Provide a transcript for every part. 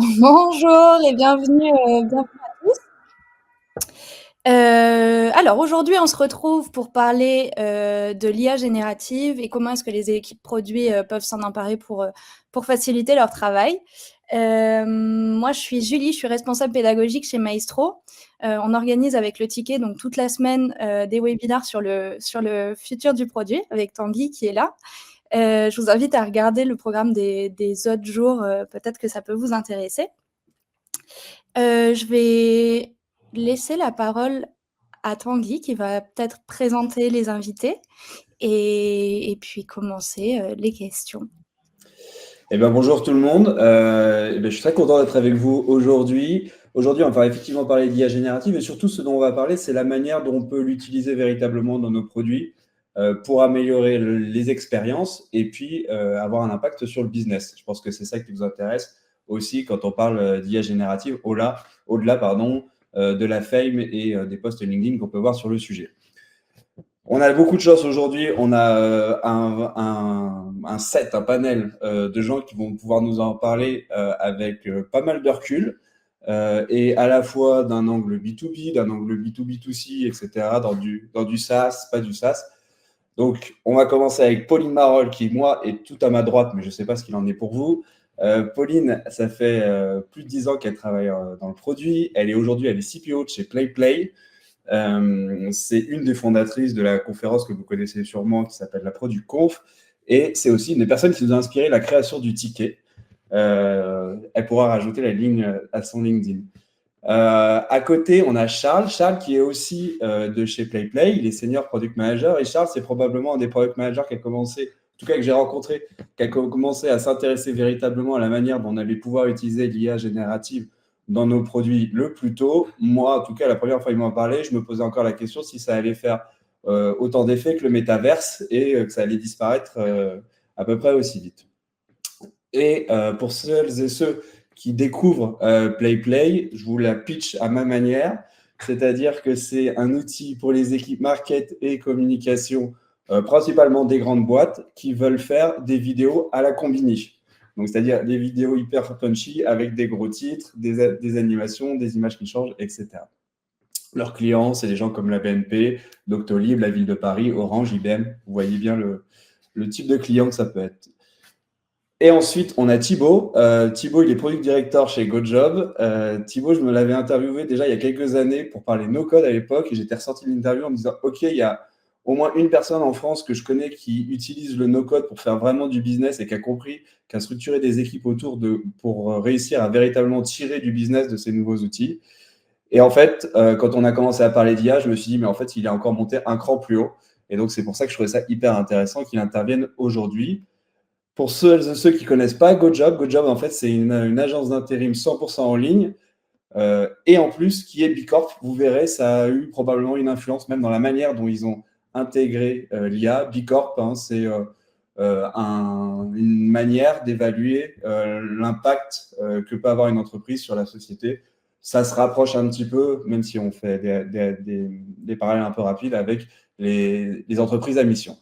Bonjour et bienvenue à tous. Alors aujourd'hui, on se retrouve pour parler, de l'IA générative et comment est-ce que les équipes produits, peuvent s'en emparer pour faciliter leur travail. Moi, je suis Julie, je suis responsable pédagogique chez Maestro. On organise avec le Ticket, donc toute la semaine, des webinaires sur le futur du produit avec Tanguy qui est là. Je vous invite à regarder le programme des autres jours, peut-être que ça peut vous intéresser. Je vais laisser la parole à Tanguy qui va peut-être présenter les invités et puis commencer, les questions. Bonjour tout le monde. Je suis très content d'être avec vous aujourd'hui. Aujourd'hui, on va effectivement parler d'IA générative et surtout ce dont on va parler, c'est la manière dont on peut l'utiliser véritablement dans nos produits pour améliorer les expériences et puis avoir un impact sur le business. Je pense que c'est ça qui vous intéresse aussi quand on parle d'IA générative, au-delà de la fame et des posts LinkedIn qu'on peut voir sur le sujet. On a beaucoup de choses aujourd'hui. On a un panel de gens qui vont pouvoir nous en parler avec pas mal de recul et à la fois d'un angle B2B, d'un angle B2B2C, etc., dans du SaaS, pas du SaaS. Donc, on va commencer avec Pauline Marolle, qui, moi, est tout à ma droite, mais je ne sais pas ce qu'il en est pour vous. Pauline, ça fait plus de 10 ans qu'elle travaille dans le produit. Elle est CPO de chez PlayPlay. C'est une des fondatrices de la conférence que vous connaissez sûrement qui s'appelle la Product Conf et c'est aussi une des personnes qui nous a inspiré la création du ticket. Elle pourra rajouter la ligne à son LinkedIn. À côté, on a Charles. Charles qui est aussi de chez PlayPlay. Il est senior product manager et Charles, c'est probablement un des product managers qui a commencé, en tout cas que j'ai rencontré, qui a commencé à s'intéresser véritablement à la manière dont on allait pouvoir utiliser l'IA générative dans nos produits le plus tôt. Moi, en tout cas, la première fois qu'il m'en parlait, je me posais encore la question si ça allait faire autant d'effets que le métaverse et que ça allait disparaître à peu près aussi vite. Et pour celles et ceux qui découvrent PlayPlay, je vous la pitch à ma manière, c'est-à-dire que c'est un outil pour les équipes market et communication, principalement des grandes boîtes, qui veulent faire des vidéos à la Combini. Donc, c'est-à-dire des vidéos hyper punchy avec des gros titres, des animations, des images qui changent, etc. Leurs clients, c'est des gens comme la BNP, Doctolib, la Ville de Paris, Orange, IBM. Vous voyez bien le type de client que ça peut être. Et ensuite, on a Thibaut. Thibaut, il est product director chez GoJob. Thibaut, je me l'avais interviewé déjà il y a quelques années pour parler no-code à l'époque et j'étais ressorti de l'interview en me disant OK, il y a au moins une personne en France que je connais qui utilise le no-code pour faire vraiment du business et qui a compris, qui a structuré des équipes pour réussir à véritablement tirer du business de ces nouveaux outils. Et en fait, quand on a commencé à parler d'IA, je me suis dit, mais en fait, il est encore monté un cran plus haut. Et donc, c'est pour ça que je trouvais ça hyper intéressant qu'il intervienne aujourd'hui. Pour ceux qui ne connaissent pas GoJob, en fait, c'est une agence d'intérim 100% en ligne et en plus qui est Bicorp. Vous verrez, ça a eu probablement une influence même dans la manière dont ils ont intégré l'IA. Bicorp, hein, c'est une manière d'évaluer l'impact que peut avoir une entreprise sur la société. Ça se rapproche un petit peu, même si on fait des parallèles un peu rapides avec les entreprises à mission.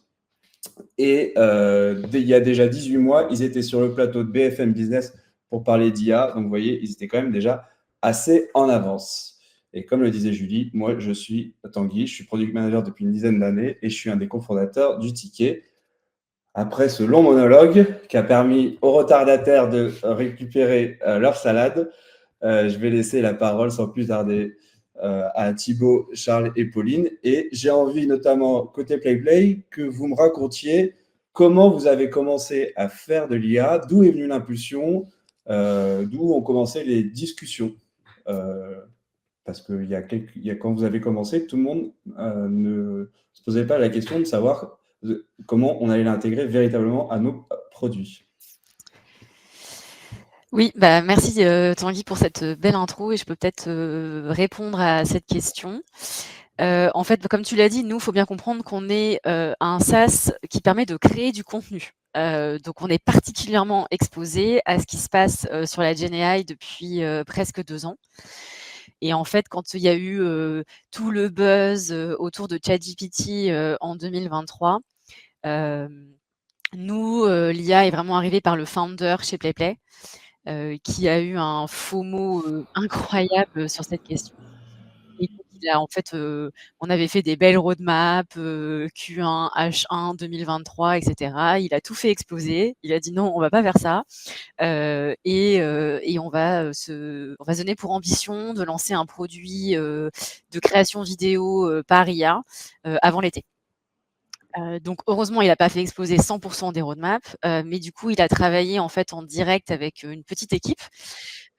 Et il y a déjà 18 mois, ils étaient sur le plateau de BFM Business pour parler d'IA. Donc, vous voyez, ils étaient quand même déjà assez en avance. Et comme le disait Julie, moi, je suis Tanguy, je suis product manager depuis une dizaine d'années et je suis un des cofondateurs du Ticket. Après ce long monologue qui a permis aux retardataires de récupérer leur salade, je vais laisser la parole sans plus tarder à Thibaut, Charles et Pauline. Et j'ai envie, notamment côté PlayPlay, que vous me racontiez comment vous avez commencé à faire de l'IA, d'où est venue l'impulsion, d'où ont commencé les discussions. Parce que quand vous avez commencé, tout le monde ne se posait pas la question de savoir comment on allait l'intégrer véritablement à nos produits. Oui, merci, Tanguy pour cette belle intro et je peux peut-être répondre à cette question. En fait, comme tu l'as dit, nous, il faut bien comprendre qu'on est un SaaS qui permet de créer du contenu. Donc on est particulièrement exposé à ce qui se passe sur la GenAI depuis presque 2 ans. Et en fait, quand il y a eu tout le buzz autour de ChatGPT en 2023, nous, l'IA est vraiment arrivée par le founder chez PlayPlay. qui a eu un FOMO, incroyable, sur cette question. Et donc il a en fait, on avait fait des belles roadmaps, Q1, H1 2023 et cetera. Il a tout fait exploser. Il a dit: «Non, on va pas faire ça, et on va se donner pour ambition de lancer un produit, de création vidéo, par IA, avant l'été». Donc heureusement, il a pas fait exploser 100 des roadmaps, mais du coup, il a travaillé en fait en direct avec, une petite équipe,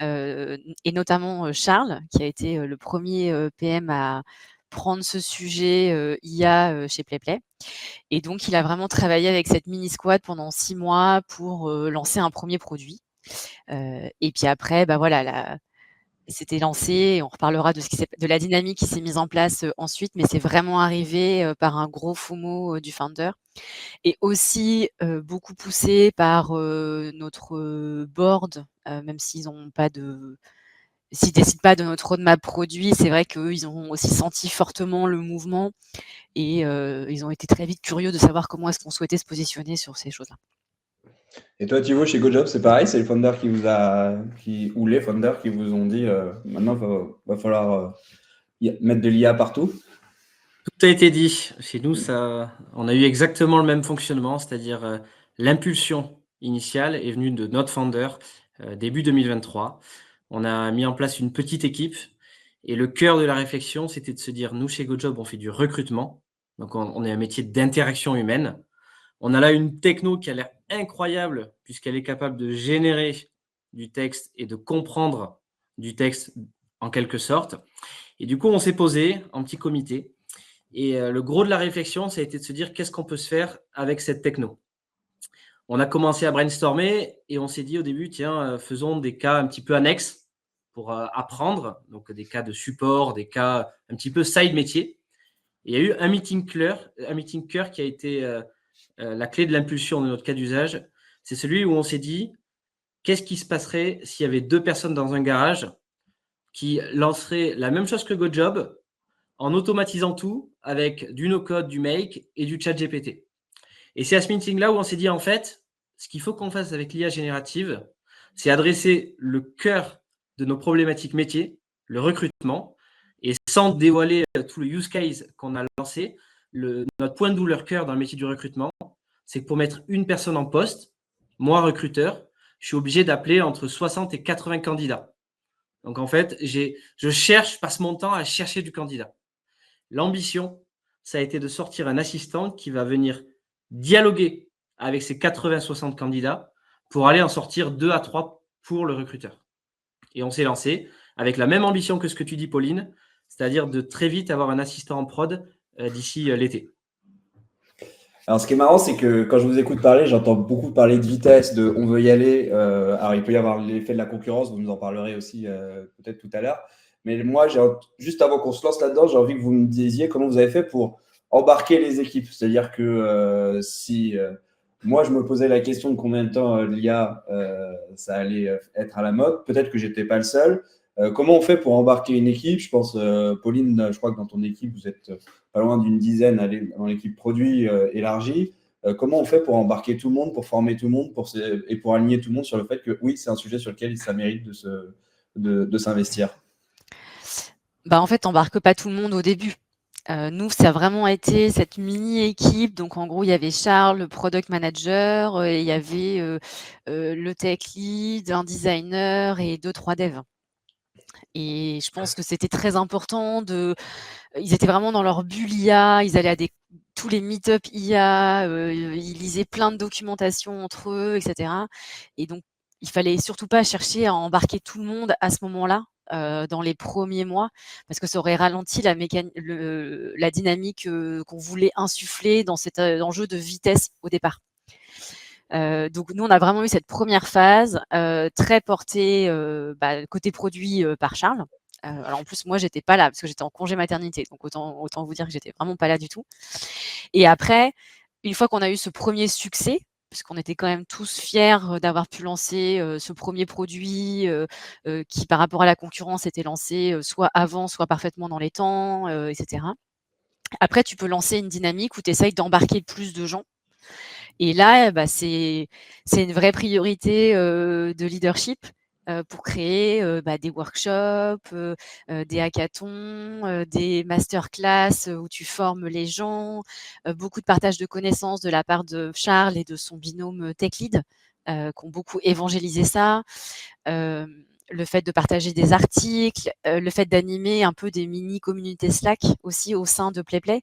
et notamment, Charles, qui a été, le premier PM à prendre ce sujet, IA, chez PlayPlay. Et donc il a vraiment travaillé avec cette mini squad pendant 6 mois pour, lancer un premier produit. Et puis après, bah, voilà, c'était lancé et on reparlera de la dynamique qui s'est mise en place, ensuite, mais c'est vraiment arrivé, par un gros FOMO, du founder et aussi, beaucoup poussé par, notre, board, même s'ils décident pas de notre roadmap produit, c'est vrai qu'eux, ils ont aussi senti fortement le mouvement et ils ont été très vite curieux de savoir comment est-ce qu'on souhaitait se positionner sur ces choses-là. Et toi, Thibaut, chez GoJob, c'est pareil, c'est le founder ou les founders qui vous ont dit maintenant, va falloir mettre de l'IA partout. Tout a été dit. Chez nous, on a eu exactement le même fonctionnement, c'est-à-dire l'impulsion initiale est venue de notre founder début 2023. On a mis en place une petite équipe et le cœur de la réflexion, c'était de se dire, nous, chez GoJob, on fait du recrutement. Donc, on est un métier d'interaction humaine. On a là une techno qui a l'air incroyable puisqu'elle est capable de générer du texte et de comprendre du texte en quelque sorte. Et du coup, on s'est posé en petit comité. Et le gros de la réflexion, ça a été de se dire qu'est-ce qu'on peut se faire avec cette techno. On a commencé à brainstormer et on s'est dit au début, tiens, faisons des cas un petit peu annexes pour apprendre, donc des cas de support, des cas un petit peu side métier. Et il y a eu un meeting cœur qui a été la clé de l'impulsion de notre cas d'usage. C'est celui où on s'est dit, qu'est-ce qui se passerait s'il y avait 2 personnes dans un garage qui lanceraient la même chose que GoJob, en automatisant tout avec du no-code, du make et du chat GPT. Et c'est à ce meeting-là où on s'est dit, en fait, ce qu'il faut qu'on fasse avec l'IA générative, c'est adresser le cœur de nos problématiques métiers, le recrutement, et sans dévoiler tout le use case qu'on a lancé, notre point de douleur cœur dans le métier du recrutement, c'est que pour mettre une personne en poste, moi, recruteur, je suis obligé d'appeler entre 60 et 80 candidats. Donc, en fait, je passe mon temps à chercher du candidat. L'ambition, ça a été de sortir un assistant qui va venir dialoguer avec ces 80-60 candidats pour aller en sortir 2 à 3 pour le recruteur. Et on s'est lancé avec la même ambition que ce que tu dis, Pauline, c'est-à-dire de très vite avoir un assistant en prod d'ici l'été. Alors, ce qui est marrant, c'est que quand je vous écoute parler, j'entends beaucoup parler de vitesse, de on veut y aller. Alors, il peut y avoir l'effet de la concurrence, vous nous en parlerez aussi peut-être tout à l'heure. Mais moi, juste avant qu'on se lance là-dedans, j'ai envie que vous me disiez comment vous avez fait pour embarquer les équipes. C'est-à-dire que si moi, je me posais la question de combien de temps l'IA, ça allait être à la mode, peut-être que j'étais pas le seul. Comment on fait pour embarquer une équipe? Je pense, Pauline, je crois que dans ton équipe, vous êtes pas loin d'une dizaine dans l'équipe produit élargie. Comment on fait pour embarquer tout le monde, pour former tout le monde et pour aligner tout le monde sur le fait que oui, c'est un sujet sur lequel ça mérite de s'investir? Bah, en fait, t'embarques pas tout le monde au début. Nous, ça a vraiment été cette mini équipe. Donc, en gros, il y avait Charles, le product manager, et il y avait le tech lead, un designer et 2-3 devs. Et je pense que c'était très important ils étaient vraiment dans leur bulle IA, ils allaient à tous les meet-up IA, ils lisaient plein de documentation entre eux, etc. Et donc, il fallait surtout pas chercher à embarquer tout le monde à ce moment-là, dans les premiers mois, parce que ça aurait ralenti la dynamique qu'on voulait insuffler dans cet enjeu de vitesse au départ. Donc nous, on a vraiment eu cette première phase très portée côté produit par Charles. Alors en plus, moi, j'étais pas là parce que j'étais en congé maternité, donc autant vous dire que j'étais vraiment pas là du tout. Et après, une fois qu'on a eu ce premier succès, puisqu'on était quand même tous fiers d'avoir pu lancer ce premier produit qui, par rapport à la concurrence, était lancé soit avant, soit parfaitement dans les temps, etc. Après, tu peux lancer une dynamique où tu essayes d'embarquer plus de gens. Et là, c'est une vraie priorité de leadership. pour créer des workshops, des hackathons, des masterclass où tu formes les gens, beaucoup de partage de connaissances de la part de Charles et de son binôme Tech Lead, qui ont beaucoup évangélisé ça. Le fait de partager des articles, le fait d'animer un peu des mini-communautés Slack aussi au sein de PlayPlay.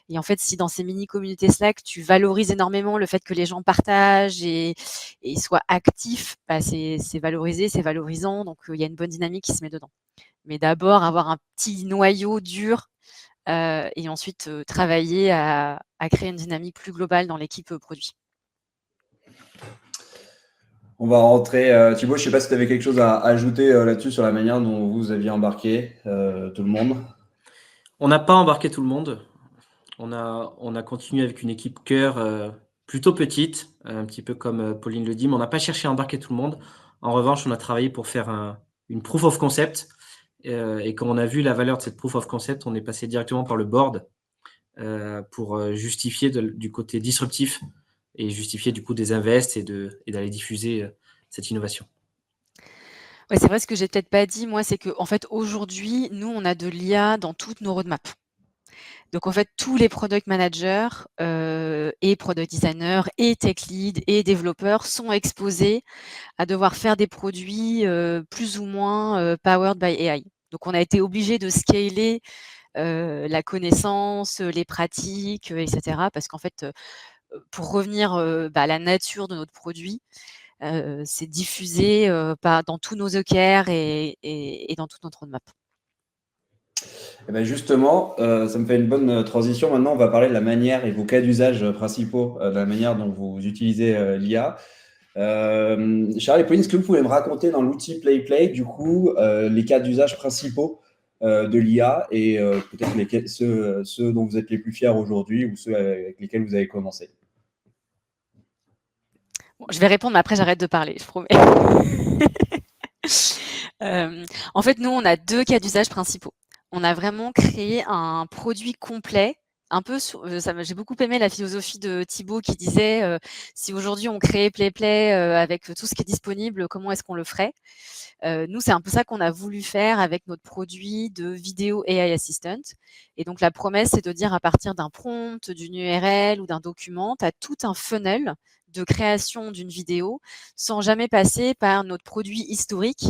Et en fait, si dans ces mini-communautés Slack, tu valorises énormément le fait que les gens partagent et soient actifs, c'est valorisé, c'est valorisant, donc il y a une bonne dynamique qui se met dedans. Mais d'abord, avoir un petit noyau dur et ensuite travailler à créer une dynamique plus globale dans l'équipe produit. On va rentrer. Thibaut, je ne sais pas si tu avais quelque chose à ajouter là-dessus sur la manière dont vous aviez embarqué tout le monde. On n'a pas embarqué tout le monde. On a continué avec une équipe cœur plutôt petite, un petit peu comme Pauline le dit, mais on n'a pas cherché à embarquer tout le monde. En revanche, on a travaillé pour faire une proof of concept. Et quand on a vu la valeur de cette proof of concept, on est passé directement par le board pour justifier du côté disruptif et justifier du coup des invests et d'aller diffuser cette innovation. Ouais, c'est vrai, ce que j'ai peut-être pas dit, moi, c'est qu'en fait, aujourd'hui, nous, on a de l'IA dans toutes nos roadmaps. Donc, en fait, tous les product managers et product designers et tech lead et développeurs sont exposés à devoir faire des produits plus ou moins powered by AI. Donc, on a été obligé de scaler la connaissance, les pratiques, etc. Parce qu'en fait, pour revenir à la nature de notre produit, c'est diffusé dans tous nos OKR et dans toute notre roadmap. Et ben justement, ça me fait une bonne transition. Maintenant, on va parler de la manière et vos cas d'usage principaux, de la manière dont vous utilisez l'IA. Charles et Pauline, est-ce que vous pouvez me raconter dans l'outil PlayPlay, du coup, les cas d'usage principaux de l'IA et peut-être ceux dont vous êtes les plus fiers aujourd'hui ou ceux avec lesquels vous avez commencé? Bon, je vais répondre, mais après j'arrête de parler, je promets. En fait, nous, on a 2 cas d'usage principaux. On a vraiment créé un produit complet, un peu j'ai beaucoup aimé la philosophie de Thibaut qui disait si aujourd'hui on créait PlayPlay avec tout ce qui est disponible, comment est-ce qu'on le ferait? Nous, c'est un peu ça qu'on a voulu faire avec notre produit de vidéo AI Assistant. Et donc, la promesse, c'est de dire à partir d'un prompt, d'une URL ou d'un document, tu as tout un funnel de création d'une vidéo sans jamais passer par notre produit historique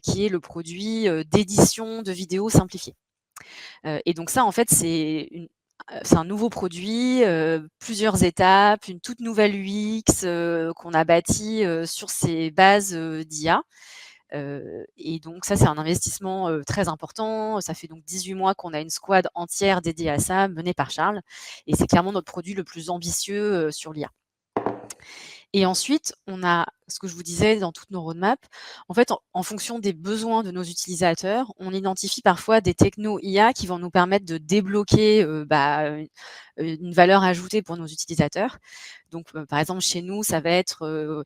qui est le produit d'édition de vidéos simplifiée. Et donc ça, en fait, c'est un nouveau produit, plusieurs étapes, une toute nouvelle UX qu'on a bâtie sur ces bases d'IA. Et donc ça, c'est un investissement très important. Ça fait donc 18 mois qu'on a une squad entière dédiée à ça, menée par Charles. Et c'est clairement notre produit le plus ambitieux sur l'IA. Et ensuite, on a ce que je vous disais dans toutes nos roadmaps. En fait, en fonction des besoins de nos utilisateurs, on identifie parfois des technos IA qui vont nous permettre de débloquer une valeur ajoutée pour nos utilisateurs. Donc, par exemple, chez nous, ça va être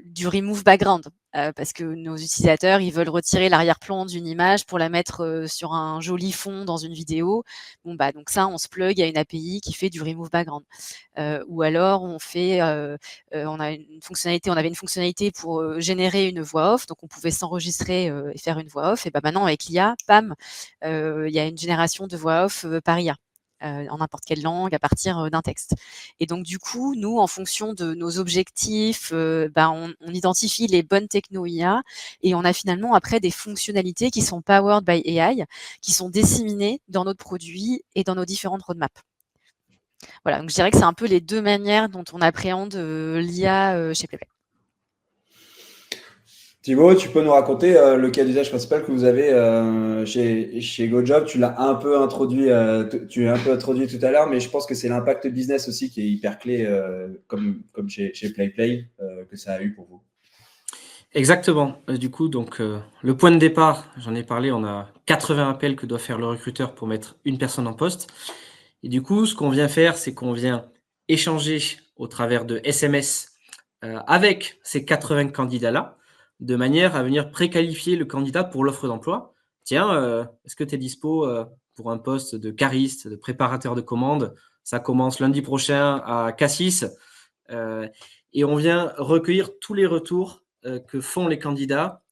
du remove background. Parce que nos utilisateurs, ils veulent retirer l'arrière-plan d'une image pour la mettre sur un joli fond dans une vidéo. Bon, donc ça, on se plug à une API qui fait du remove background. Ou alors, on avait une fonctionnalité pour générer une voix off, donc on pouvait s'enregistrer et faire une voix off. Et maintenant, avec l'IA, bam, il y a une génération de voix off par IA. En n'importe quelle langue, à partir d'un texte. Et donc, du coup, nous, en fonction de nos objectifs, on identifie les bonnes techno IA et on a finalement après des fonctionnalités qui sont powered by AI, qui sont disséminées dans notre produit et dans nos différentes roadmaps. Voilà, donc je dirais que c'est un peu les 2 manières dont on appréhende l'IA chez PlayPlay. Thibaut, tu peux nous raconter le cas d'usage principal que vous avez chez GoJob. Tu l'as un peu introduit, tout à l'heure, mais je pense que c'est l'impact business aussi qui est hyper clé, comme chez PlayPlay, que ça a eu pour vous. Exactement. Du coup, donc le point de départ, j'en ai parlé, on a 80 appels que doit faire le recruteur pour mettre une personne en poste. Et du coup, ce qu'on vient faire, c'est qu'on vient échanger au travers de SMS avec ces 80 candidats-là, de manière à venir préqualifier le candidat pour l'offre d'emploi. Tiens, est-ce que tu es dispo pour un poste de cariste, de préparateur de commandes? Ça commence lundi prochain à Cassis. Et on vient recueillir tous les retours que font les candidats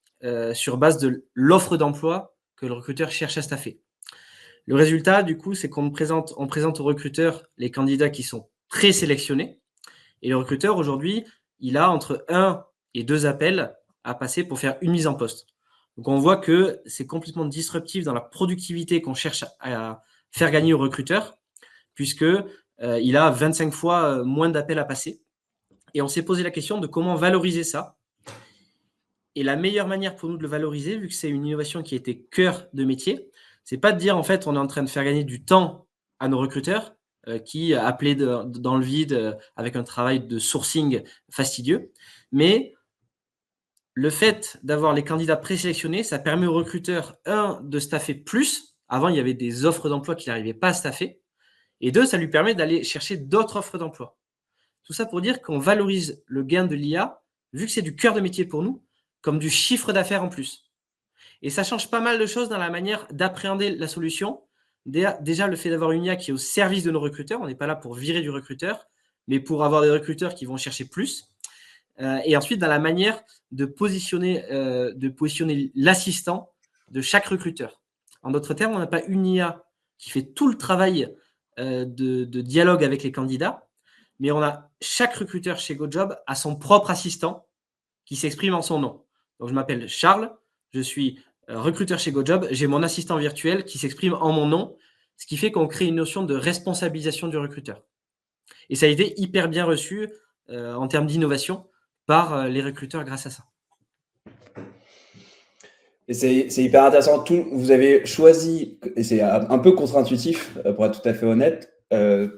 sur base de l'offre d'emploi que le recruteur cherche à staffer. Le résultat, du coup, c'est on présente aux recruteurs les candidats qui sont présélectionnés. Et le recruteur, aujourd'hui, il a entre 1 et 2 appels à passer pour faire une mise en poste. Donc, on voit que c'est complètement disruptif dans la productivité qu'on cherche à faire gagner au recruteur, puisqu'il a 25 fois moins d'appels à passer. Et on s'est posé la question de comment valoriser ça. Et la meilleure manière pour nous de le valoriser, vu que c'est une innovation qui était cœur de métier, c'est pas de dire en fait on est en train de faire gagner du temps à nos recruteurs qui appelaient dans le vide avec un travail de sourcing fastidieux, mais le fait d'avoir les candidats présélectionnés, ça permet aux recruteurs, de staffer plus. Avant, il y avait des offres d'emploi qu'il n'arrivait pas à staffer. Et 2, ça lui permet d'aller chercher d'autres offres d'emploi. Tout ça pour dire qu'on valorise le gain de l'IA, vu que c'est du cœur de métier pour nous, comme du chiffre d'affaires en plus. Et ça change pas mal de choses dans la manière d'appréhender la solution. Déjà, le fait d'avoir une IA qui est au service de nos recruteurs, on n'est pas là pour virer du recruteur, mais pour avoir des recruteurs qui vont chercher plus. Et ensuite, dans la manière de positionner l'assistant de chaque recruteur. En d'autres termes, on n'a pas une IA qui fait tout le travail de dialogue avec les candidats, mais on a chaque recruteur chez GoJob a son propre assistant qui s'exprime en son nom. Donc, je m'appelle Charles, je suis recruteur chez GoJob, j'ai mon assistant virtuel qui s'exprime en mon nom, ce qui fait qu'on crée une notion de responsabilisation du recruteur. Et ça a été hyper bien reçu en termes d'innovation par les recruteurs grâce à ça. Et c'est hyper intéressant. Vous avez choisi, et c'est un peu contre-intuitif pour être tout à fait honnête,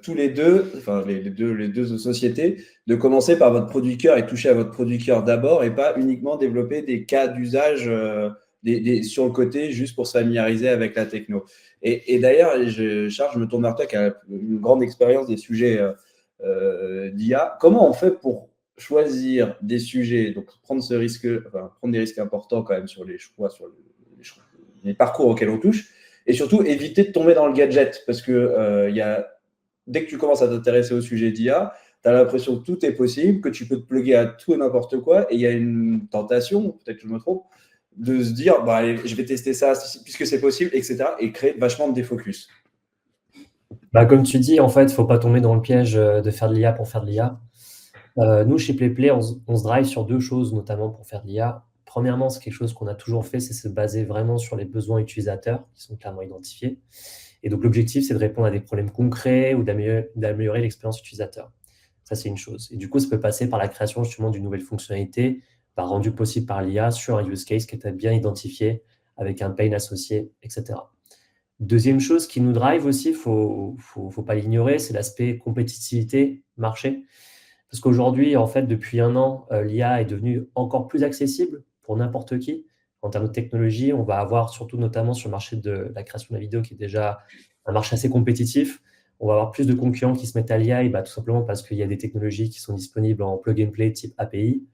tous les deux, enfin les deux sociétés, de commencer par votre produit cœur et toucher à votre produit cœur d'abord et pas uniquement développer des cas d'usage sur le côté juste pour se familiariser avec la techno. Et d'ailleurs, Charles, je me tourne vers toi qui a une grande expérience des sujets d'IA. Comment on fait pour choisir des sujets, donc prendre des risques importants quand même sur les choix, sur les parcours auxquels on touche, et surtout éviter de tomber dans le gadget, parce que dès que tu commences à t'intéresser au sujet d'IA, tu as l'impression que tout est possible, que tu peux te plugger à tout et n'importe quoi, et il y a une tentation, peut-être que je me trompe, de se dire, allez, je vais tester ça puisque c'est possible, etc., et créer vachement de défocus. Comme tu dis, en fait, il ne faut pas tomber dans le piège de faire de l'IA pour faire de l'IA. Nous, chez PlayPlay, on se drive sur 2 choses, notamment pour faire de l'IA. Premièrement, c'est quelque chose qu'on a toujours fait, c'est se baser vraiment sur les besoins utilisateurs qui sont clairement identifiés. Et donc, l'objectif, c'est de répondre à des problèmes concrets ou d'améliorer l'expérience utilisateur. Ça, c'est une chose. Et du coup, ça peut passer par la création justement d'une nouvelle fonctionnalité, rendue possible par l'IA sur un use case qui est bien identifié avec un pain associé, etc. Deuxième chose qui nous drive aussi, faut pas l'ignorer, c'est l'aspect compétitivité marché. Parce qu'aujourd'hui, en fait, depuis 1 an, l'IA est devenue encore plus accessible pour n'importe qui. En termes de technologie, on va avoir surtout notamment sur le marché de la création de la vidéo qui est déjà un marché assez compétitif. On va avoir plus de concurrents qui se mettent à l'IA, tout simplement parce qu'il y a des technologies qui sont disponibles en plug and play type API.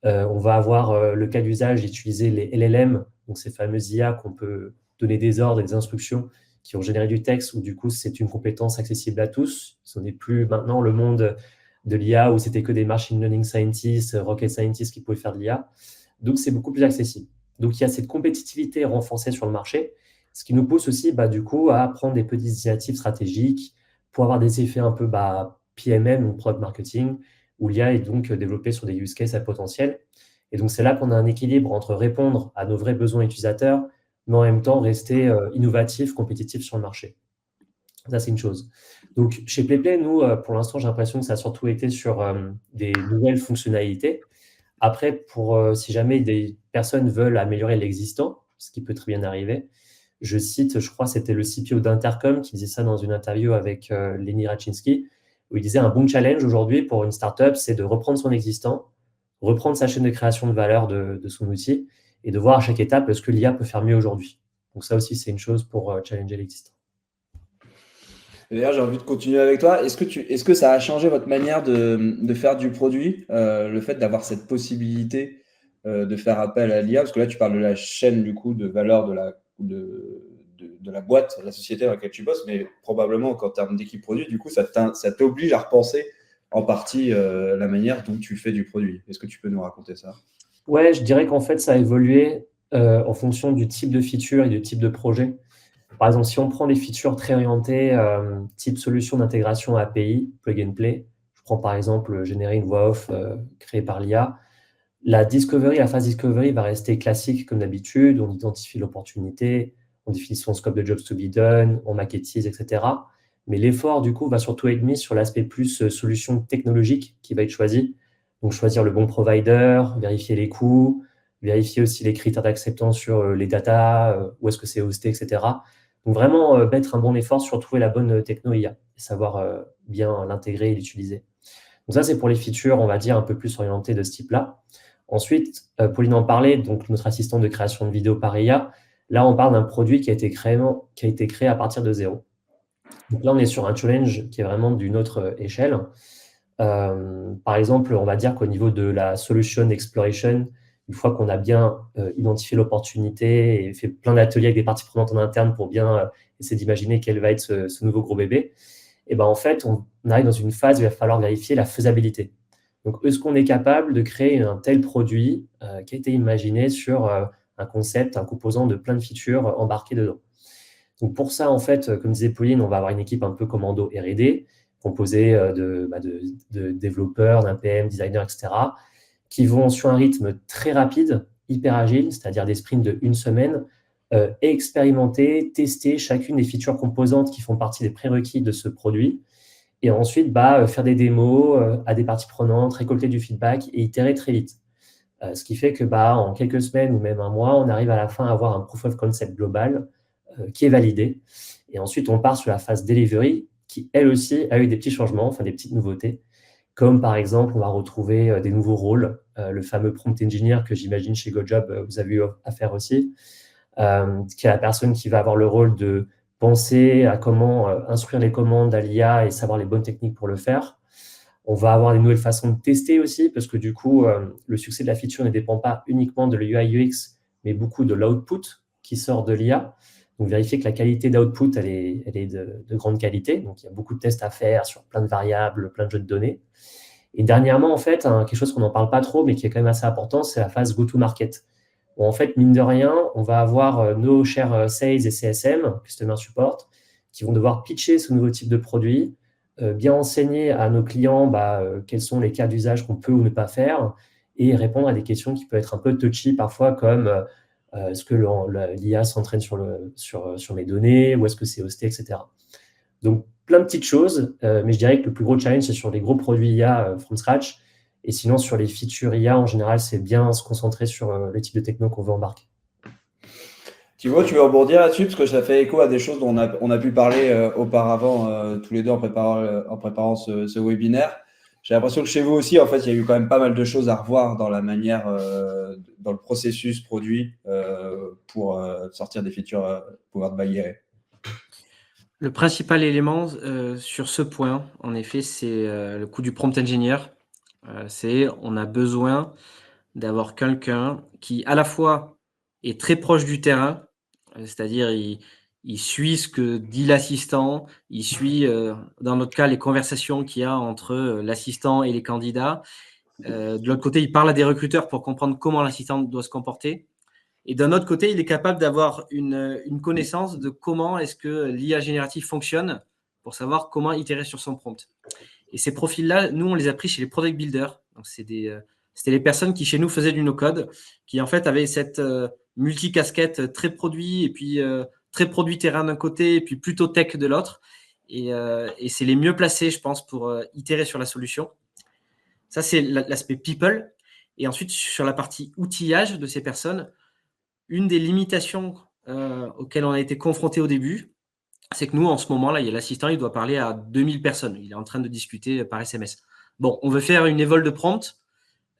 On va avoir le cas d'usage d'utiliser les LLM, donc ces fameuses IA qu'on peut donner des ordres et des instructions qui ont généré du texte, où du coup, c'est une compétence accessible à tous. Ce n'est plus maintenant le monde de l'IA où c'était que des machine learning scientists, rocket scientists qui pouvaient faire de l'IA. Donc, c'est beaucoup plus accessible. Donc, il y a cette compétitivité renforcée sur le marché, ce qui nous pousse aussi, du coup, à prendre des petites initiatives stratégiques pour avoir des effets un peu PMM ou product marketing, où l'IA est donc développée sur des use cases à potentiel. Et donc, c'est là qu'on a un équilibre entre répondre à nos vrais besoins utilisateurs, mais en même temps rester innovatif, compétitif sur le marché. Ça, c'est une chose. Donc, chez PlayPlay, nous, pour l'instant, j'ai l'impression que ça a surtout été sur des nouvelles fonctionnalités. Après, si jamais des personnes veulent améliorer l'existant, ce qui peut très bien arriver, je cite, je crois que c'était le CPO d'Intercom qui disait ça dans une interview avec Lenny Raczynski, où il disait un bon challenge aujourd'hui pour une startup, c'est de reprendre son existant, reprendre sa chaîne de création de valeur de son outil et de voir à chaque étape ce que l'IA peut faire mieux aujourd'hui. Donc ça aussi, c'est une chose pour challenger l'existant. D'ailleurs, j'ai envie de continuer avec toi. Est-ce que ça a changé votre manière de faire du produit, le fait d'avoir cette possibilité de faire appel à l'IA? Parce que là, tu parles de la chaîne du coup de valeur de la boîte, de la société dans laquelle tu bosses, mais probablement qu'en termes d'équipe produit, du coup, ça t'oblige à repenser en partie la manière dont tu fais du produit. Est-ce que tu peux nous raconter ça? Ouais, je dirais qu'en fait, ça a évolué en fonction du type de feature et du type de projet. Par exemple, si on prend des features très orientées, type solution d'intégration API, plug and play, je prends par exemple générer une voix off créée par l'IA. La phase discovery va rester classique comme d'habitude. On identifie l'opportunité, on définit son scope de jobs to be done, on maquettise, etc. Mais l'effort, du coup, va surtout être mis sur l'aspect plus solution technologique qui va être choisi. Donc, choisir le bon provider, vérifier les coûts, vérifier aussi les critères d'acceptance sur les datas, où est-ce que c'est hosté, etc. Donc, vraiment mettre un bon effort sur trouver la bonne techno IA et savoir bien l'intégrer et l'utiliser. Donc, ça, c'est pour les features, on va dire, un peu plus orientées de ce type-là. Ensuite, Pauline en parlait, donc notre assistant de création de vidéos par IA. Là, on parle d'un produit qui a été créé à partir de zéro. Donc là, on est sur un challenge qui est vraiment d'une autre échelle. Par exemple, on va dire qu'au niveau de la solution exploration, une fois qu'on a bien identifié l'opportunité et fait plein d'ateliers avec des parties prenantes en interne pour bien essayer d'imaginer quel va être ce nouveau gros bébé, et ben en fait, on arrive dans une phase où il va falloir vérifier la faisabilité. Donc, est-ce qu'on est capable de créer un tel produit qui a été imaginé sur un concept, un composant de plein de features embarquées dedans. Donc, pour ça, en fait, comme disait Pauline, on va avoir une équipe un peu commando R&D, composée de développeurs, d'un PM, designer, etc., qui vont sur un rythme très rapide, hyper agile, c'est-à-dire des sprints de une semaine, expérimenter, tester chacune des features composantes qui font partie des prérequis de ce produit, et ensuite faire des démos à des parties prenantes, récolter du feedback et itérer très vite. Ce qui fait que en quelques semaines ou même un mois, on arrive à la fin à avoir un proof of concept global qui est validé. Et ensuite, on part sur la phase delivery qui, elle aussi, a eu des petits changements, enfin des petites nouveautés. Comme par exemple, on va retrouver des nouveaux rôles, le fameux prompt engineer que j'imagine chez GoJob, vous avez eu à faire aussi, qui est la personne qui va avoir le rôle de penser à comment instruire les commandes à l'IA et savoir les bonnes techniques pour le faire. On va avoir des nouvelles façons de tester aussi, parce que du coup, le succès de la feature ne dépend pas uniquement de l'UI UX, mais beaucoup de l'output qui sort de l'IA. Donc, vérifier que la qualité d'output, elle est de grande qualité. Donc, il y a beaucoup de tests à faire sur plein de variables, plein de jeux de données. Et dernièrement, en fait, quelque chose qu'on n'en parle pas trop, mais qui est quand même assez important, c'est la phase go-to-market. Où en fait, mine de rien, on va avoir nos chers sales et CSM, Customer Support, qui vont devoir pitcher ce nouveau type de produit, bien enseigner à nos clients quels sont les cas d'usage qu'on peut ou ne pas faire, et répondre à des questions qui peuvent être un peu touchy parfois, comme est-ce que l'IA s'entraîne sur mes données, ou est-ce que c'est hosté, etc. Donc, plein de petites choses, mais je dirais que le plus gros challenge, c'est sur les gros produits IA from scratch. Et sinon, sur les features IA, en général, c'est bien se concentrer sur le type de techno qu'on veut embarquer. Thibaut, tu veux rebondir là-dessus parce que ça fait écho à des choses dont on a pu parler auparavant tous les deux en préparant ce webinaire. J'ai l'impression que chez vous aussi, en fait, il y a eu quand même pas mal de choses à revoir dans la manière, dans le processus produit pour sortir des features pouvoir by AI. Le principal élément sur ce point, en effet, c'est le coût du prompt engineer. On a besoin d'avoir quelqu'un qui, à la fois, est très proche du terrain, c'est-à-dire il suit ce que dit l'assistant, il suit, dans notre cas, les conversations qu'il y a entre l'assistant et les candidats. De l'autre côté, il parle à des recruteurs pour comprendre comment l'assistant doit se comporter. Et d'un autre côté, il est capable d'avoir une connaissance de comment est-ce que l'IA générative fonctionne pour savoir comment itérer sur son prompt. Et ces profils-là, nous, on les a pris chez les product builders. Donc, c'était les personnes qui, chez nous, faisaient du no-code, qui, en fait, avaient cette multicasquette très produit, et puis très produit terrain d'un côté, et puis plutôt tech de l'autre. Et c'est les mieux placés, je pense, pour itérer sur la solution. Ça, c'est l'aspect people. Et ensuite, sur la partie outillage de ces personnes, une des limitations auxquelles on a été confronté au début, c'est que nous, en ce moment-là, il y a l'assistant, il doit parler à 2000 personnes. Il est en train de discuter par SMS. Bon, on veut faire une évol de prompt.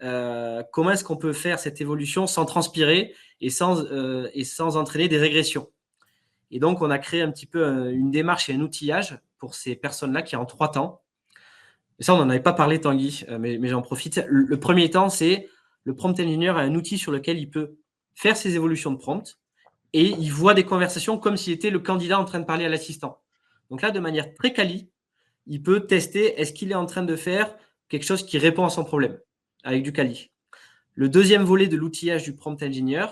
Comment est-ce qu'on peut faire cette évolution sans transpirer et sans entraîner des régressions? Et donc, on a créé un petit peu une démarche et un outillage pour ces personnes-là qui est en 3 temps. Et ça, on n'en avait pas parlé, Tanguy, mais j'en profite. Le premier temps, c'est le prompt engineer a un outil sur lequel il peut faire ses évolutions de prompt et il voit des conversations comme s'il était le candidat en train de parler à l'assistant. Donc là, de manière très quali, il peut tester est-ce qu'il est en train de faire quelque chose qui répond à son problème avec du quali. Le deuxième volet de l'outillage du prompt engineer,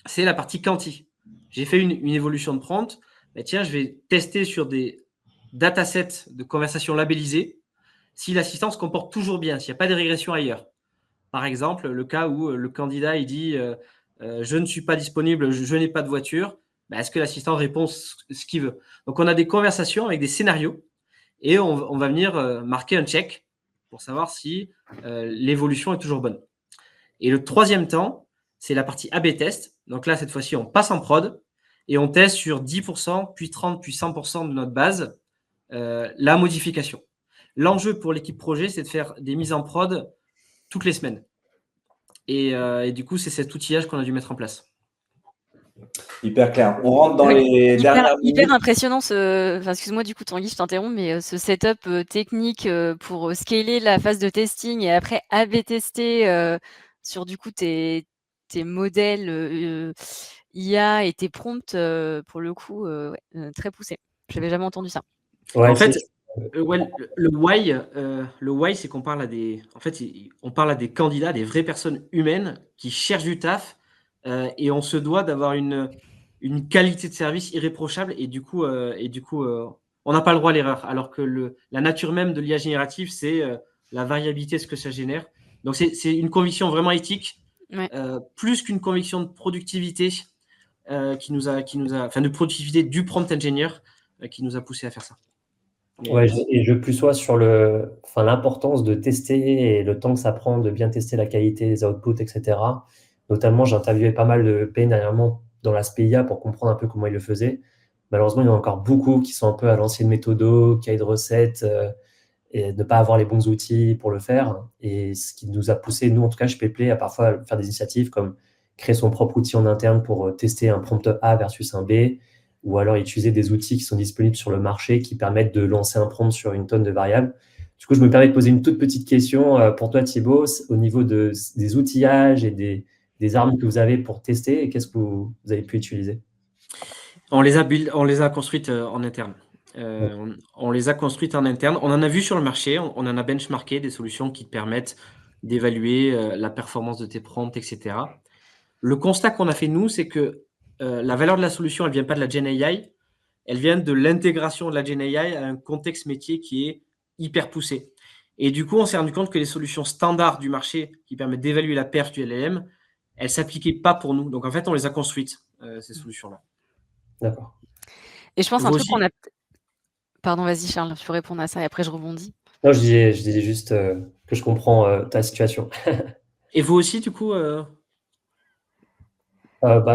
c'est la partie quanti. J'ai fait une évolution de prompt. Ben tiens, je vais tester sur des datasets de conversation labellisés si l'assistant se comporte toujours bien, s'il n'y a pas de régression ailleurs. Par exemple, le cas où le candidat il dit je ne suis pas disponible, je n'ai pas de voiture, ben, est-ce que l'assistant répond ce qu'il veut? Donc, on a des conversations avec des scénarios et on va venir marquer un check pour savoir si l'évolution est toujours bonne. Et le troisième temps, c'est la partie A/B test. Donc là, cette fois-ci, on passe en prod et on teste sur 10%, puis 30%, puis 100% de notre base la modification. L'enjeu pour l'équipe projet, c'est de faire des mises en prod toutes les semaines. Et du coup, c'est cet outillage qu'on a dû mettre en place. Hyper clair. On rentre dans les dernières minutes. Hyper impressionnant excuse-moi du coup Tanguy, je t'interromps, mais ce setup technique pour scaler la phase de testing et après A/B tester sur du coup tes modèles IA et tes prompts pour le coup très poussé. J'avais jamais entendu ça. Ouais, en fait, le why, c'est qu'on parle à des, en fait, on parle à des candidats, des vraies personnes humaines qui cherchent du taf et on se doit d'avoir une qualité de service irréprochable et du coup, on n'a pas le droit à l'erreur. Alors que la nature même de l'IA générative, c'est la variabilité, ce que ça génère. Donc, c'est une conviction vraiment éthique, Ouais. plus qu'une conviction de productivité de productivité du prompt engineer qui nous a poussé à faire ça. Ouais, et je plus sois sur l'importance de tester et le temps que ça prend de bien tester la qualité des outputs, etc. Notamment, j'ai interviewé pas mal de PM dernièrement dans l'aspect IA pour comprendre un peu comment ils le faisaient. Malheureusement, il y en a encore beaucoup qui sont un peu à l'ancienne méthodo, cahier de recettes, et ne pas avoir les bons outils pour le faire. Et ce qui nous a poussé, nous, en tout cas, chez Payplay, à parfois faire des initiatives comme créer son propre outil en interne pour tester un prompt A versus un B, ou alors utiliser des outils qui sont disponibles sur le marché qui permettent de lancer un prompt sur une tonne de variables. Du coup, je me permets de poser une toute petite question pour toi, Thibaut, au niveau des outillages et des armes que vous avez pour tester, et qu'est-ce que vous avez pu utiliser? On les a construites en interne. On les a construites en interne. On en a vu sur le marché, on en a benchmarké des solutions qui te permettent d'évaluer la performance de tes prompts, etc. Le constat qu'on a fait, nous, c'est que la valeur de la solution, elle ne vient pas de la Gen AI, elle vient de l'intégration de la Gen AI à un contexte métier qui est hyper poussé. Et du coup, on s'est rendu compte que les solutions standards du marché qui permettent d'évaluer la perf du LLM, elles ne s'appliquaient pas pour nous. Donc, en fait, on les a construites, ces solutions-là. D'accord. Et je pense Vous un truc aussi qu'on a... Pardon, vas-y Charles, je peux répondre à ça et après je rebondis. Non, je disais juste que je comprends ta situation. Et vous aussi, du coup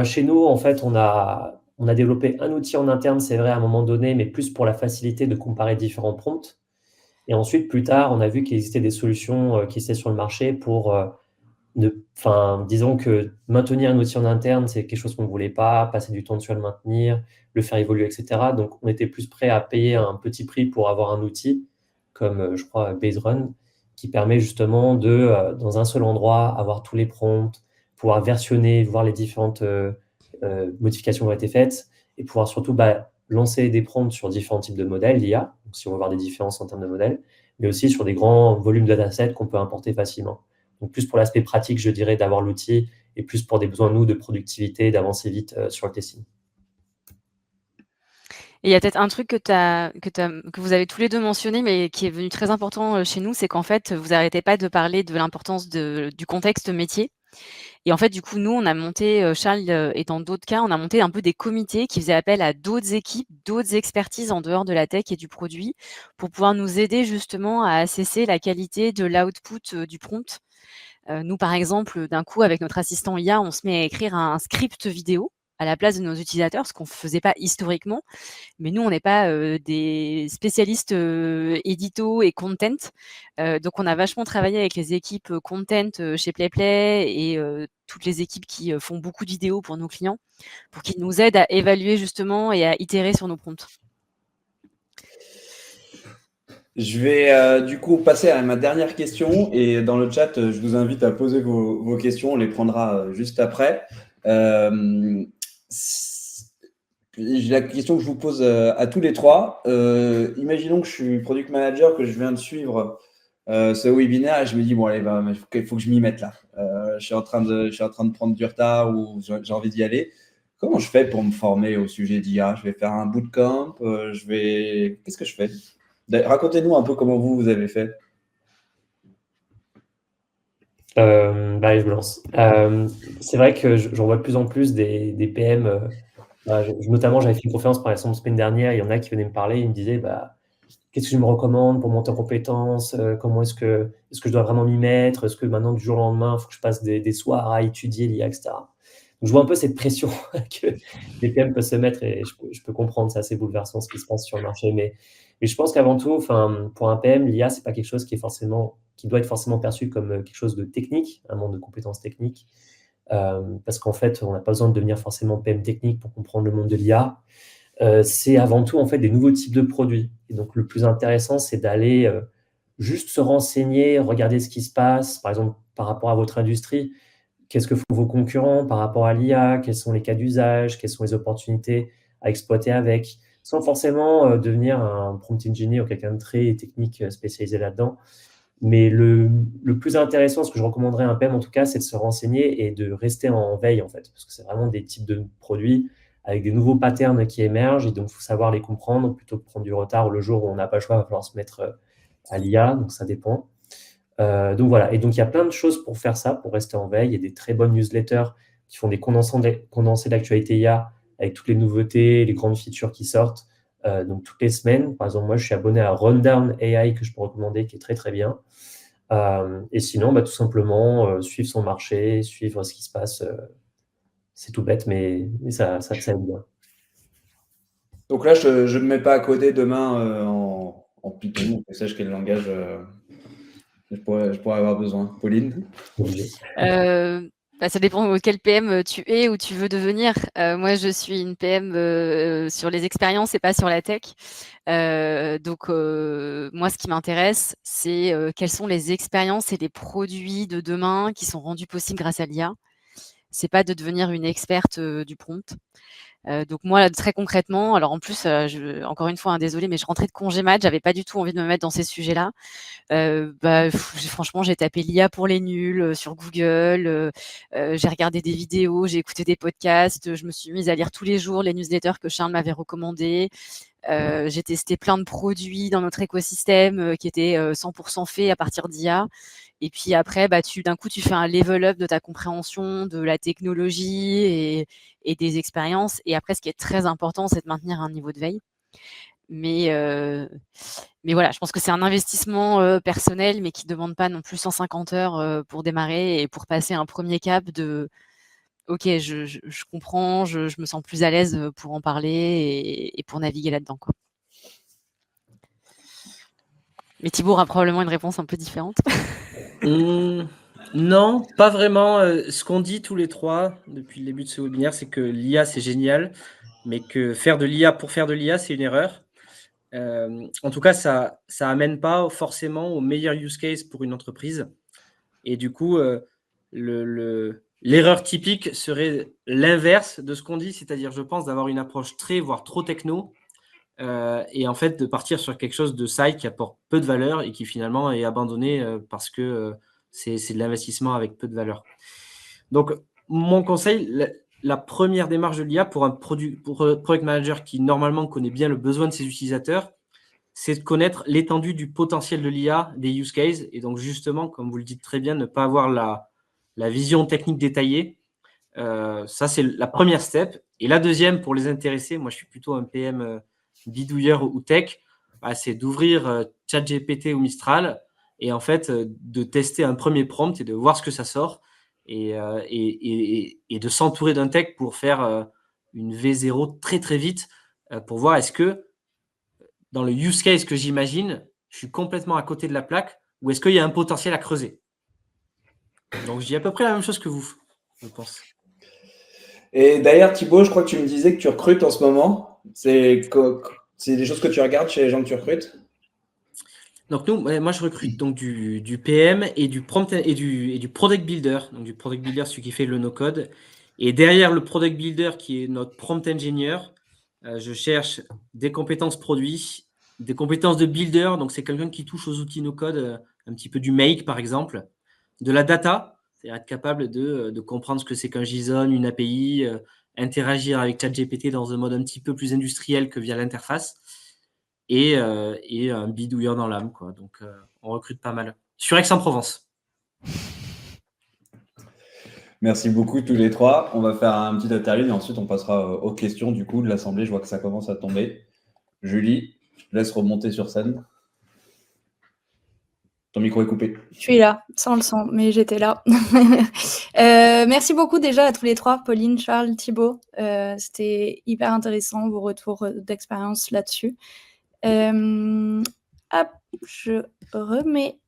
Chez nous, en fait, on a développé un outil en interne, c'est vrai, à un moment donné, mais plus pour la facilité de comparer différents prompts. Et ensuite, plus tard, on a vu qu'il existait des solutions qui étaient sur le marché pour, disons que maintenir un outil en interne, c'est quelque chose qu'on ne voulait pas, passer du temps dessus à le maintenir, le faire évoluer, etc. Donc, on était plus prêt à payer un petit prix pour avoir un outil, comme je crois BaseRun, qui permet justement de, dans un seul endroit, avoir tous les prompts, pouvoir versionner, voir les différentes modifications qui ont été faites et pouvoir surtout lancer des prompts sur différents types de modèles d'IA, donc si on veut voir des différences en termes de modèles, mais aussi sur des grands volumes de datasets qu'on peut importer facilement. Donc plus pour l'aspect pratique, je dirais, d'avoir l'outil et plus pour des besoins, nous, de productivité, d'avancer vite sur le testing. Et il y a peut-être un truc que vous avez tous les deux mentionné, mais qui est venu très important chez nous, c'est qu'en fait, vous n'arrêtez pas de parler de l'importance du contexte métier. Et en fait, du coup, nous, on a monté, Charles et dans d'autres cas, on a monté un peu des comités qui faisaient appel à d'autres équipes, d'autres expertises en dehors de la tech et du produit, pour pouvoir nous aider justement à assesser la qualité de l'output du prompt. Nous, par exemple, d'un coup, avec notre assistant IA, on se met à écrire un script vidéo à la place de nos utilisateurs, ce qu'on ne faisait pas historiquement. Mais nous, on n'est pas des spécialistes édito et content. Donc, on a vachement travaillé avec les équipes content chez PlayPlay et toutes les équipes qui font beaucoup de vidéos pour nos clients pour qu'ils nous aident à évaluer justement et à itérer sur nos prompts. Je vais du coup passer à ma dernière question et dans le chat, je vous invite à poser vos questions. On les prendra juste après. La question que je vous pose à tous les trois, imaginons que je suis product manager, que je viens de suivre ce webinaire et je me dis, bon, allez, il faut que je m'y mette là. Je suis en train de prendre du retard ou j'ai envie d'y aller. Comment je fais pour me former au sujet d'IA? Je vais faire un bootcamp, Qu'est-ce que je fais? Racontez-nous un peu comment vous avez fait. Je me lance. C'est vrai que j'en vois de plus en plus des PM. Notamment, j'avais fait une conférence, par exemple, la semaine dernière. Il y en a qui venaient me parler. Ils me disaient, qu'est-ce que tu me recommandes pour monter en compétences? Comment est-ce que je dois vraiment m'y mettre? Est-ce que maintenant, du jour au lendemain, il faut que je passe des soirs à étudier l'IA, etc. Donc, je vois un peu cette pression que les PM peuvent se mettre et je peux comprendre, c'est assez bouleversant ce qui se passe sur le marché. Mais je pense qu'avant tout, pour un PM, l'IA, c'est pas quelque chose qui doit être forcément perçu comme quelque chose de technique, un manque de compétences techniques. Parce qu'en fait, on n'a pas besoin de devenir forcément PM technique pour comprendre le monde de l'IA. C'est avant tout en fait des nouveaux types de produits. Et donc le plus intéressant, c'est d'aller juste se renseigner, regarder ce qui se passe, par exemple par rapport à votre industrie. Qu'est-ce que font vos concurrents par rapport à l'IA? Quels sont les cas d'usage? Quelles sont les opportunités à exploiter avec? Sans forcément devenir un prompt engineer ou quelqu'un de très technique spécialisé là-dedans. Mais le plus intéressant, ce que je recommanderais à un PM en tout cas, c'est de se renseigner et de rester en veille en fait, parce que c'est vraiment des types de produits avec des nouveaux patterns qui émergent et donc il faut savoir les comprendre plutôt que prendre du retard. Le jour où on n'a pas le choix, il va falloir se mettre à l'IA, donc ça dépend. Donc voilà, et donc il y a plein de choses pour faire ça, pour rester en veille. Il y a des très bonnes newsletters qui font des condensés d'actualité IA avec toutes les nouveautés, les grandes features qui sortent. Donc toutes les semaines, par exemple, moi je suis abonné à Rundown AI que je peux recommander, qui est très très bien. Et sinon, tout simplement suivre son marché, suivre ce qui se passe. C'est tout bête, mais ça aide bien. Donc là, je ne me mets pas à coder demain en Python, que sais-je quel langage je pourrais avoir besoin. Pauline? Ça dépend quel PM tu es ou tu veux devenir. Moi, je suis une PM sur les expériences et pas sur la tech. Donc, moi, ce qui m'intéresse, c'est quelles sont les expériences et les produits de demain qui sont rendus possibles grâce à l'IA. C'est pas de devenir une experte du prompt. Donc moi, très concrètement, alors en plus, encore une fois, désolée, mais je rentrais de congé mat, j'avais pas du tout envie de me mettre dans ces sujets-là. Franchement, j'ai tapé l'IA pour les nuls sur Google, j'ai regardé des vidéos, j'ai écouté des podcasts, je me suis mise à lire tous les jours les newsletters que Charles m'avait recommandés. J'ai testé plein de produits dans notre écosystème qui étaient 100% faits à partir d'IA. Et puis après, d'un coup, tu fais un level up de ta compréhension de la technologie et des expériences. Et après, ce qui est très important, c'est de maintenir un niveau de veille. Mais voilà, je pense que c'est un investissement personnel, mais qui ne demande pas non plus 150 heures pour démarrer et pour passer un premier cap de OK, je comprends, je me sens plus à l'aise pour en parler et pour naviguer là-dedans, quoi. Mais Thibaut aura probablement une réponse un peu différente. Non, pas vraiment. Ce qu'on dit tous les trois depuis le début de ce webinaire, c'est que l'IA, c'est génial, mais que faire de l'IA pour faire de l'IA, c'est une erreur. En tout cas, ça amène pas forcément au meilleur use case pour une entreprise. Et du coup, l'erreur typique serait l'inverse de ce qu'on dit, c'est-à-dire, je pense, d'avoir une approche très, voire trop techno, et en fait, de partir sur quelque chose de side qui apporte peu de valeur et qui finalement est abandonné parce que c'est de l'investissement avec peu de valeur. Donc, mon conseil, la première démarche de l'IA pour un product manager qui normalement connaît bien le besoin de ses utilisateurs, c'est de connaître l'étendue du potentiel de l'IA, des use cases. Et donc, justement, comme vous le dites très bien, ne pas avoir la vision technique détaillée. Ça, c'est la première step. Et la deuxième, pour les intéresser, moi, je suis plutôt un PM bidouilleur ou tech, c'est d'ouvrir ChatGPT ou Mistral et en fait, de tester un premier prompt et de voir ce que ça sort et de s'entourer d'un tech pour faire une V0 très, très vite pour voir est-ce que dans le use case que j'imagine, je suis complètement à côté de la plaque ou est-ce qu'il y a un potentiel à creuser? Donc, je dis à peu près la même chose que vous, je pense. Et d'ailleurs, Thibaut, je crois que tu me disais que tu recrutes en ce moment. C'est des choses que tu regardes chez les gens que tu recrutes? Donc moi je recrute donc du PM et du prompt et du product builder. Donc du product builder, celui qui fait le no-code. Et derrière le product builder, qui est notre prompt engineer, je cherche des compétences produits, des compétences de builder. Donc c'est quelqu'un qui touche aux outils no-code un petit peu du make, par exemple, de la data, c'est-à-dire être capable de comprendre ce que c'est qu'un JSON, une API, interagir avec ChatGPT dans un mode un petit peu plus industriel que via l'interface, et un bidouilleur dans l'âme, quoi. Donc, on recrute pas mal. Sur Aix-en-Provence. Merci beaucoup tous les trois. On va faire un petit interlude et ensuite on passera aux questions du coup de l'Assemblée. Je vois que ça commence à tomber. Julie, je te laisse remonter sur scène. Ton micro est coupé. Je suis là, sans le son, mais j'étais là. Merci beaucoup déjà à tous les trois, Pauline, Charles, Thibaut. C'était hyper intéressant vos retours d'expérience là-dessus. Hop, je remets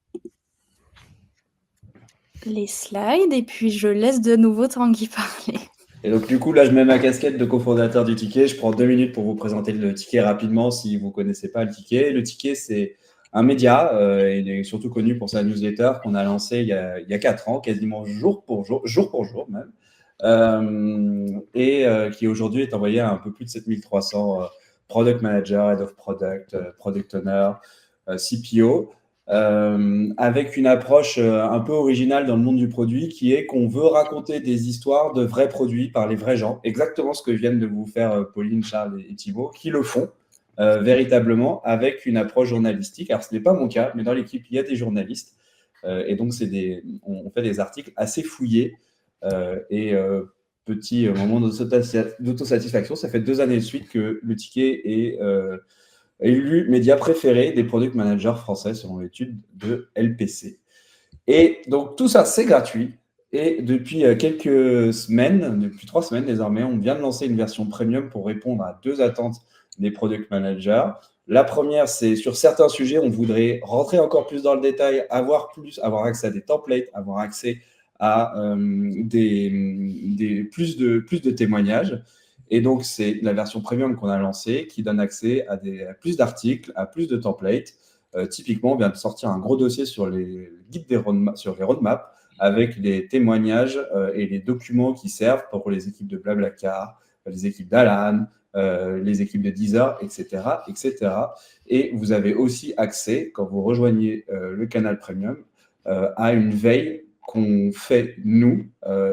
les slides et puis je laisse de nouveau Tanguy parler. Et donc du coup, là, je mets ma casquette de cofondateur du Ticket. Je prends 2 minutes pour vous présenter le Ticket rapidement si vous ne connaissez pas le Ticket. Le Ticket, c'est un média, il est surtout connu pour sa newsletter qu'on a lancé il y a 4 ans, quasiment jour pour jour même, qui aujourd'hui est envoyé à un peu plus de 7300 product managers, head of product, product owner, CPO, avec une approche un peu originale dans le monde du produit qui est qu'on veut raconter des histoires de vrais produits par les vrais gens, exactement ce que viennent de vous faire Pauline, Charles et Thibaut, qui le font véritablement avec une approche journalistique. Alors, ce n'est pas mon cas, mais dans l'équipe, il y a des journalistes. Et donc, on fait des articles assez fouillés. Petit moment d'autosatisfaction, ça fait 2 années de suite que le Ticket est élu média préféré des product managers français selon l'étude de LPC. Et donc, tout ça, c'est gratuit. Et depuis quelques semaines, depuis 3 semaines désormais, on vient de lancer une version premium pour répondre à 2 attentes des product managers. La première, c'est sur certains sujets, on voudrait rentrer encore plus dans le détail, avoir accès à des templates, avoir accès à plus de témoignages. Et donc, c'est la version premium qu'on a lancée qui donne accès à plus d'articles, à plus de templates. Typiquement, on vient de sortir un gros dossier sur les guides sur les roadmaps avec les témoignages et les documents qui servent pour les équipes de Blablacar, les équipes d'Alan, les équipes de Deezer, etc., etc. Et vous avez aussi accès, quand vous rejoignez le canal premium, à une veille qu'on fait nous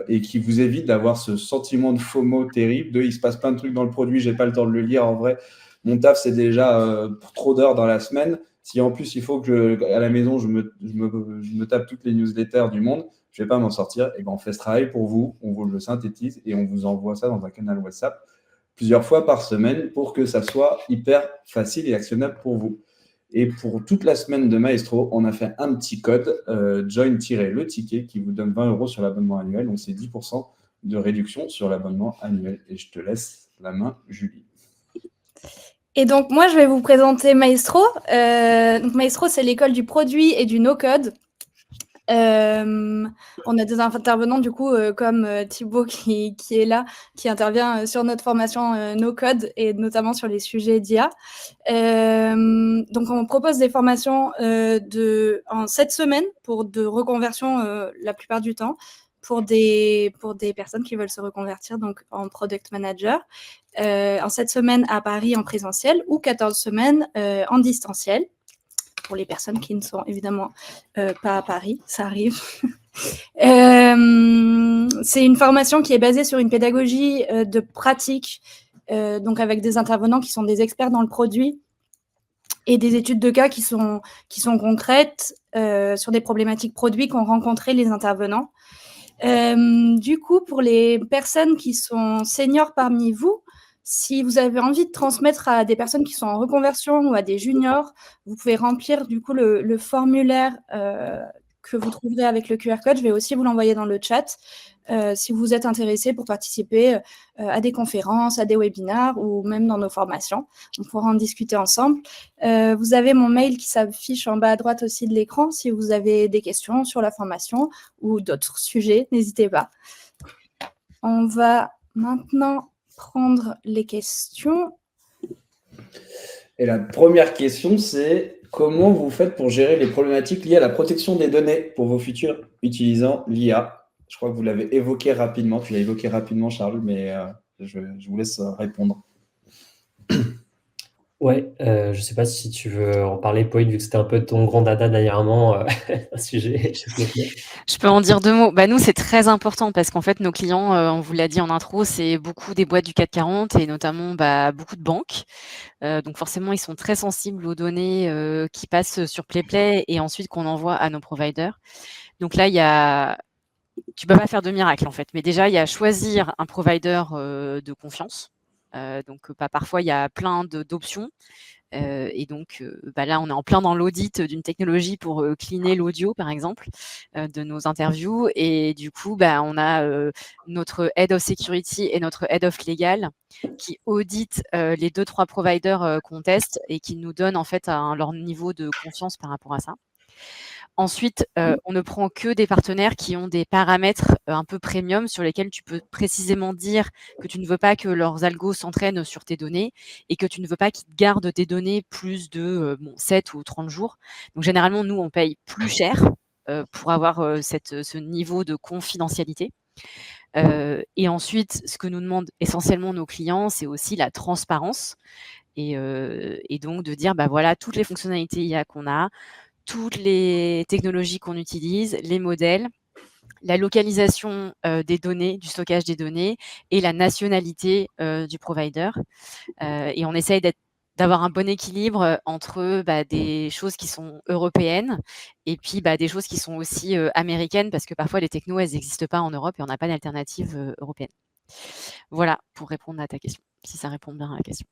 et qui vous évite d'avoir ce sentiment de FOMO terrible de il se passe plein de trucs dans le produit, j'ai pas le temps de le lire. En vrai, mon taf, c'est déjà trop d'heures dans la semaine. Si en plus, il faut que à la maison, je me tape toutes les newsletters du monde, je vais pas m'en sortir. Et ben, on fait ce travail pour vous, on vous le synthétise et on vous envoie ça dans un canal WhatsApp plusieurs fois par semaine pour que ça soit hyper facile et actionnable pour vous. Et pour toute la semaine de Maestro, on a fait un petit code, join-le ticket, qui vous donne 20 € sur l'abonnement annuel. Donc, c'est 10% de réduction sur l'abonnement annuel. Et je te laisse la main, Julie. Et donc, moi, je vais vous présenter Maestro. Donc, Maestro, c'est l'école du produit et du no-code. On a des intervenants, du coup, comme Thibaut qui est là, qui intervient sur notre formation no-code et notamment sur les sujets d'IA. Donc, on propose des formations en 7 semaines de reconversion la plupart du temps pour des personnes qui veulent se reconvertir donc en product manager. En 7 semaines à Paris en présentiel ou 14 semaines en distanciel. Pour les personnes qui ne sont évidemment pas à Paris, ça arrive. C'est une formation qui est basée sur une pédagogie de pratique, donc avec des intervenants qui sont des experts dans le produit et des études de cas qui sont concrètes sur des problématiques produits qu'ont rencontrées les intervenants. Du coup, pour les personnes qui sont seniors parmi vous, si vous avez envie de transmettre à des personnes qui sont en reconversion ou à des juniors, vous pouvez remplir du coup le formulaire que vous trouverez avec le QR code. Je vais aussi vous l'envoyer dans le chat si vous êtes intéressé pour participer à des conférences, à des webinaires ou même dans nos formations. On pourra en discuter ensemble. Vous avez mon mail qui s'affiche en bas à droite aussi de l'écran si vous avez des questions sur la formation ou d'autres sujets, n'hésitez pas. On va maintenant prendre les questions. Et la première question, c'est comment vous faites pour gérer les problématiques liées à la protection des données pour vos futurs utilisant l'IA? Je crois que vous l'avez évoqué rapidement. Tu l'as évoqué rapidement, Charles, mais je vous laisse répondre. Ouais, je sais pas si tu veux en parler, Pauline, vu que c'était un peu ton grand dada dernièrement, un sujet chez Playplay. Je peux en dire 2 mots. Bah, nous, c'est très important parce qu'en fait, nos clients, on vous l'a dit en intro, c'est beaucoup des boîtes du CAC 40 et notamment, bah, beaucoup de banques. Donc forcément, ils sont très sensibles aux données, qui passent sur Playplay et ensuite qu'on envoie à nos providers. Donc là, tu peux pas faire de miracle, en fait. Mais déjà, il y a choisir un provider, de confiance. Donc, bah, parfois, il y a plein d'options. Et donc, bah, là, on est en plein dans l'audit d'une technologie pour cleaner l'audio, par exemple, de nos interviews. Et du coup, bah, on a notre Head of Security et notre Head of Legal qui auditent les 2-3 providers qu'on teste et qui nous donnent en fait leur niveau de confiance par rapport à ça. Ensuite, on ne prend que des partenaires qui ont des paramètres un peu premium sur lesquels tu peux précisément dire que tu ne veux pas que leurs algos s'entraînent sur tes données et que tu ne veux pas qu'ils gardent tes données plus de 7 ou 30 jours. Donc généralement, nous, on paye plus cher pour avoir ce niveau de confidentialité. Et ensuite, ce que nous demandent essentiellement nos clients, c'est aussi la transparence et donc de dire, bah voilà, toutes les fonctionnalités IA qu'on a, toutes les technologies qu'on utilise, les modèles, la localisation des données, du stockage des données et la nationalité du provider. Et on essaye d'avoir un bon équilibre entre des choses qui sont européennes et puis des choses qui sont aussi américaines parce que parfois les technos, elles n'existent pas en Europe et on n'a pas d'alternative européenne. Voilà, pour répondre à ta question, si ça répond bien à la question.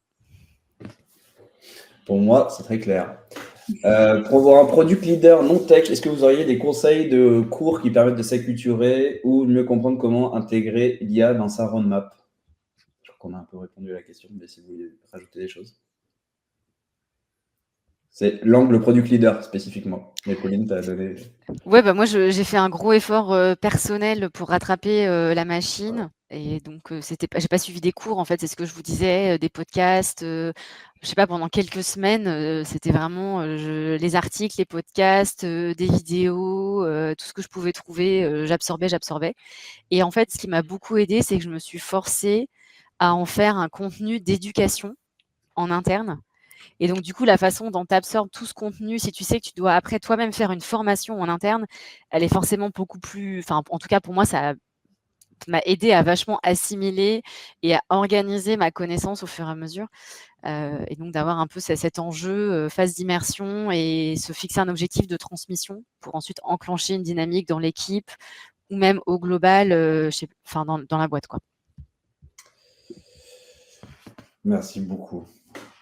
Pour moi, c'est très clair. Pour avoir un product leader non tech, est-ce que vous auriez des conseils de cours qui permettent de s'acculturer ou de mieux comprendre comment intégrer l'IA dans sa roadmap? Je crois qu'on a un peu répondu à la question, mais si vous voulez rajouter des choses. C'est l'angle product leader spécifiquement. Mais Pauline, tu as donné. Ouais, moi j'ai fait un gros effort personnel pour rattraper la machine. Et donc, j'ai pas suivi des cours, en fait, c'est ce que je vous disais, des podcasts. Je sais pas, pendant quelques semaines, c'était vraiment les articles, les podcasts, des vidéos, tout ce que je pouvais trouver, j'absorbais. Et en fait, ce qui m'a beaucoup aidée, c'est que je me suis forcée à en faire un contenu d'éducation en interne. Et donc, du coup, la façon dont tu absorbes tout ce contenu, si tu sais que tu dois après toi-même faire une formation en interne, elle est forcément beaucoup plus. Enfin, en tout cas, pour moi, ça m'a aidé à vachement assimiler et à organiser ma connaissance au fur et à mesure. Et donc, d'avoir un peu cet enjeu, phase d'immersion et se fixer un objectif de transmission pour ensuite enclencher une dynamique dans l'équipe ou même au global, dans la boîte, quoi. Merci beaucoup.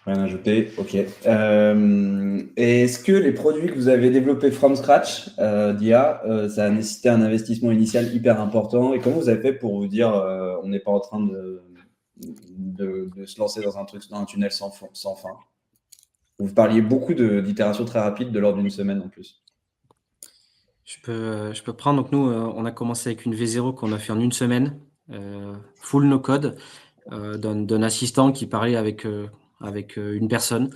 Rien à ajouter, ok. Et est-ce que les produits que vous avez développés from scratch d'IA, ça a nécessité un investissement initial hyper important? Et comment vous avez fait pour vous dire on n'est pas en train de se lancer dans un tunnel sans fin? Vous parliez beaucoup d'itérations très rapides de l'ordre d'une semaine en plus. Je peux prendre. Donc nous, on a commencé avec une V0 qu'on a fait en une semaine, full no code, d'un assistant qui parlait avec une personne.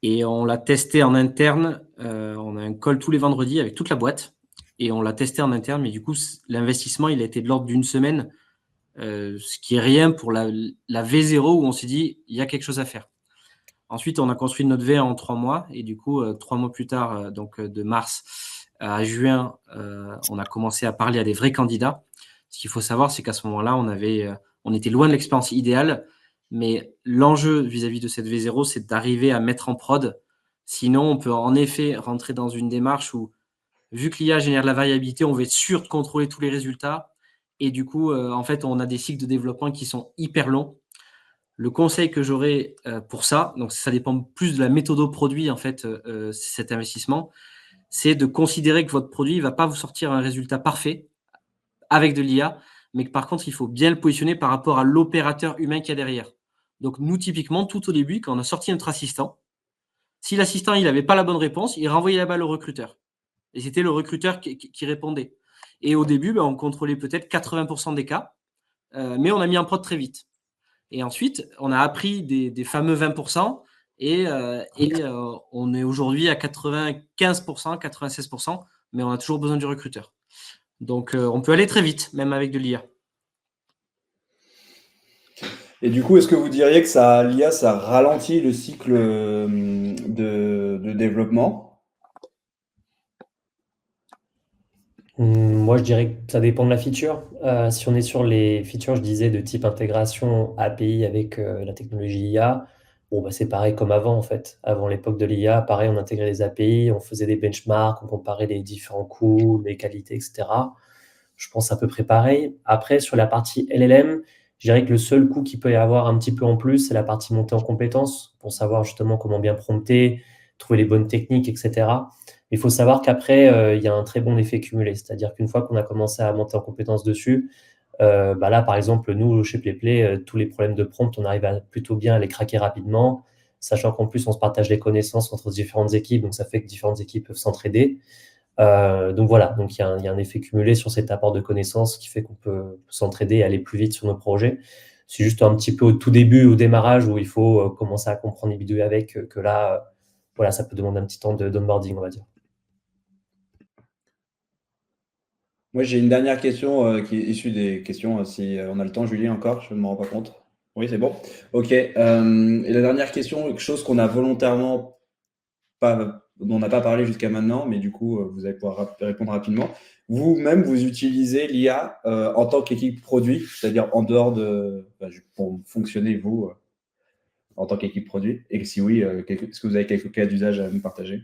Et on l'a testé en interne. On a un call tous les vendredis avec toute la boîte. Et on l'a testé en interne. Mais du coup, l'investissement, il a été de l'ordre d'une semaine, ce qui est rien pour la V0 où on s'est dit, il y a quelque chose à faire. Ensuite, on a construit notre V en 3 mois. Et du coup, 3 mois plus tard, donc de mars à juin, on a commencé à parler à des vrais candidats. Ce qu'il faut savoir, c'est qu'à ce moment-là, on était loin de l'expérience idéale. Mais l'enjeu vis-à-vis de cette V0, c'est d'arriver à mettre en prod. Sinon, on peut en effet rentrer dans une démarche où, vu que l'IA génère de la variabilité, on va être sûr de contrôler tous les résultats. Et du coup, en fait, on a des cycles de développement qui sont hyper longs. Le conseil que j'aurais pour ça, donc ça dépend plus de la méthode au produit, en fait, cet investissement, c'est de considérer que votre produit ne va pas vous sortir un résultat parfait avec de l'IA, mais que par contre, il faut bien le positionner par rapport à l'opérateur humain qu'il y a derrière. Donc, nous, typiquement, tout au début, quand on a sorti notre assistant, si l'assistant n'avait pas la bonne réponse, il renvoyait la balle au recruteur. Et c'était le recruteur qui répondait. Et au début, on contrôlait peut-être 80% des cas, mais on a mis en prod très vite. Et ensuite, on a appris des fameux 20% et on est aujourd'hui à 95%, 96%, mais on a toujours besoin du recruteur. Donc, on peut aller très vite, même avec de l'IA. Et du coup, est-ce que vous diriez que l'IA, ça ralentit le cycle de développement? Moi, je dirais que ça dépend de la feature. Si on est sur les features, je disais, de type intégration API avec la technologie IA, bon, bah, c'est pareil comme avant, en fait. Avant l'époque de l'IA, pareil, on intégrait les API, on faisait des benchmarks, on comparait les différents coûts, les qualités, etc. Je pense à peu près pareil. Après, sur la partie LLM, je dirais que le seul coût qu'il peut y avoir un petit peu en plus, c'est la partie montée en compétences pour savoir justement comment bien prompter, trouver les bonnes techniques, etc. Il faut savoir qu'après, il y a un très bon effet cumulé. C'est-à-dire qu'une fois qu'on a commencé à monter en compétences dessus, bah là, par exemple, nous, chez PlayPlay, tous les problèmes de prompt, on arrive à plutôt bien à les craquer rapidement, sachant qu'en plus, on se partage des connaissances entre différentes équipes, donc ça fait que différentes équipes peuvent s'entraider. Donc voilà, donc il y a un effet cumulé sur cet apport de connaissances qui fait qu'on peut s'entraider et aller plus vite sur nos projets. C'est juste un petit peu au tout début, au démarrage, où il faut commencer à comprendre et bidouiller avec, que là, voilà, ça peut demander un petit temps d'onboarding, on va dire. Moi, j'ai une dernière question qui est issue des questions. Si on a le temps, Julie, encore, je ne me rends pas compte. Oui, c'est bon. Ok. Et la dernière question, quelque chose qu'on a volontairement dont on n'a pas parlé jusqu'à maintenant, mais du coup, vous allez pouvoir répondre rapidement. Vous-même, vous utilisez l'IA en tant qu'équipe produit, c'est-à-dire en dehors pour fonctionner, vous, en tant qu'équipe produit? Et si oui, est-ce que vous avez quelques cas d'usage à nous partager?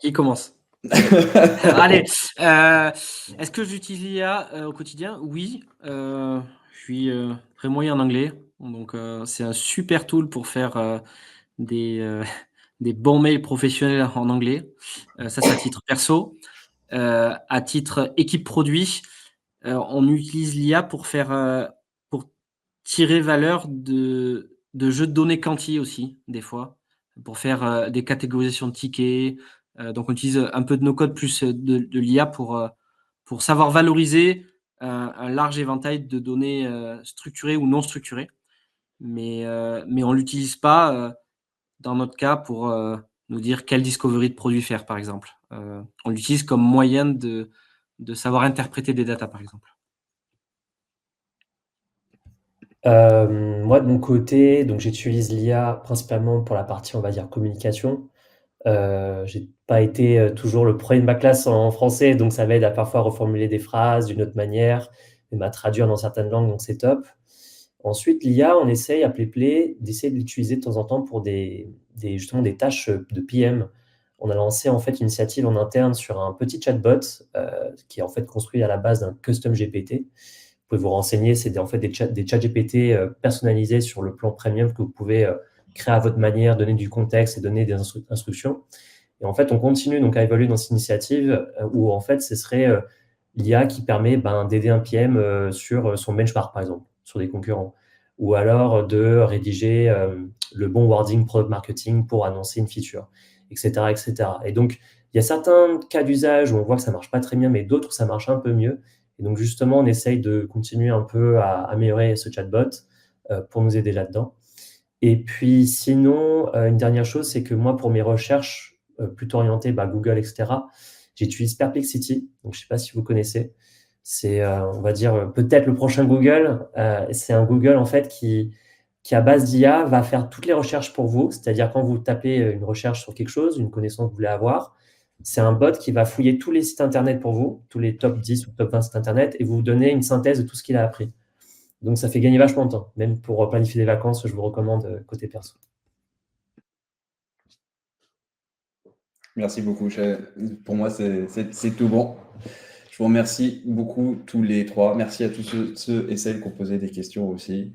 Qui commence? Allez, est-ce que j'utilise l'IA au quotidien? Oui, je suis très moyen en anglais, donc c'est un super tool pour faire des bons mails professionnels en anglais. Ça, c'est à titre perso. À titre équipe produit, on utilise l'IA pour pour tirer valeur de jeux de données quanti aussi, des fois, pour faire des catégorisations de tickets. Donc on utilise un peu de no-code plus de l'IA pour savoir valoriser un large éventail de données structurées ou non structurées. Mais on ne l'utilise pas dans notre cas pour nous dire quelle discovery de produit faire, par exemple. On l'utilise comme moyen de savoir interpréter des datas, par exemple. Moi, de mon côté, donc j'utilise l'IA principalement pour la partie, on va dire, communication. J'ai pas été toujours le premier de ma classe en français, donc ça m'aide à parfois reformuler des phrases d'une autre manière, même à traduire dans certaines langues, donc c'est top. Ensuite, l'IA, on essaye à PlayPlay d'essayer de l'utiliser de temps en temps pour justement des tâches de PM. On a lancé en fait une initiative en interne sur un petit chatbot qui est en fait construit à la base d'un custom GPT. Vous pouvez vous renseigner, c'est en fait des chats GPT personnalisés sur le plan premium que vous pouvez créer à votre manière, donner du contexte et donner des instructions. Et en fait, on continue donc à évoluer dans cette initiative où en fait, ce serait l'IA qui permet d'aider un PM sur son benchmark, par exemple, sur des concurrents. Ou alors de rédiger le bon wording product marketing pour annoncer une feature, etc., etc. Et donc, il y a certains cas d'usage où on voit que ça marche pas très bien, mais d'autres, ça marche un peu mieux. Et donc, justement, on essaye de continuer un peu à améliorer ce chatbot pour nous aider là-dedans. Et puis, sinon, une dernière chose, c'est que moi, pour mes recherches plutôt orientées Google, etc., j'utilise Perplexity. Donc, je ne sais pas si vous connaissez. C'est, on va dire, peut-être le prochain Google. C'est un Google, en fait, qui à base d'IA, va faire toutes les recherches pour vous. C'est-à-dire, quand vous tapez une recherche sur quelque chose, une connaissance que vous voulez avoir, c'est un bot qui va fouiller tous les sites Internet pour vous, tous les top 10 ou top 20 sites Internet, et vous donner une synthèse de tout ce qu'il a appris. Donc, ça fait gagner vachement de temps. Même pour planifier des vacances, je vous recommande côté perso. Merci beaucoup. Pour moi, c'est tout bon. Je vous remercie beaucoup tous les trois. Merci à tous ceux et celles qui ont posé des questions aussi.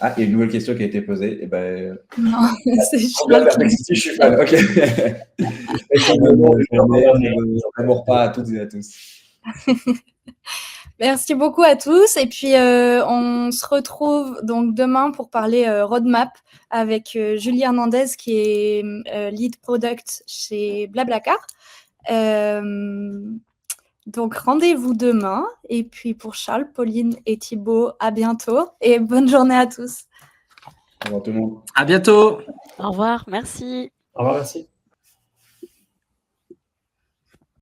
Ah, il y a une nouvelle question qui a été posée. Non, c'est Perplexity, je suis fan. Ok. Je n'amour pas à toutes et à tous. Merci beaucoup à tous. Et puis, on se retrouve donc demain pour parler roadmap avec Julie Hernandez qui est lead product chez Blablacar. Donc, rendez-vous demain. Et puis, pour Charles, Pauline et Thibaut, à bientôt. Et bonne journée à tous. Au revoir tout le monde. À bientôt. Au revoir, merci. Au revoir, merci.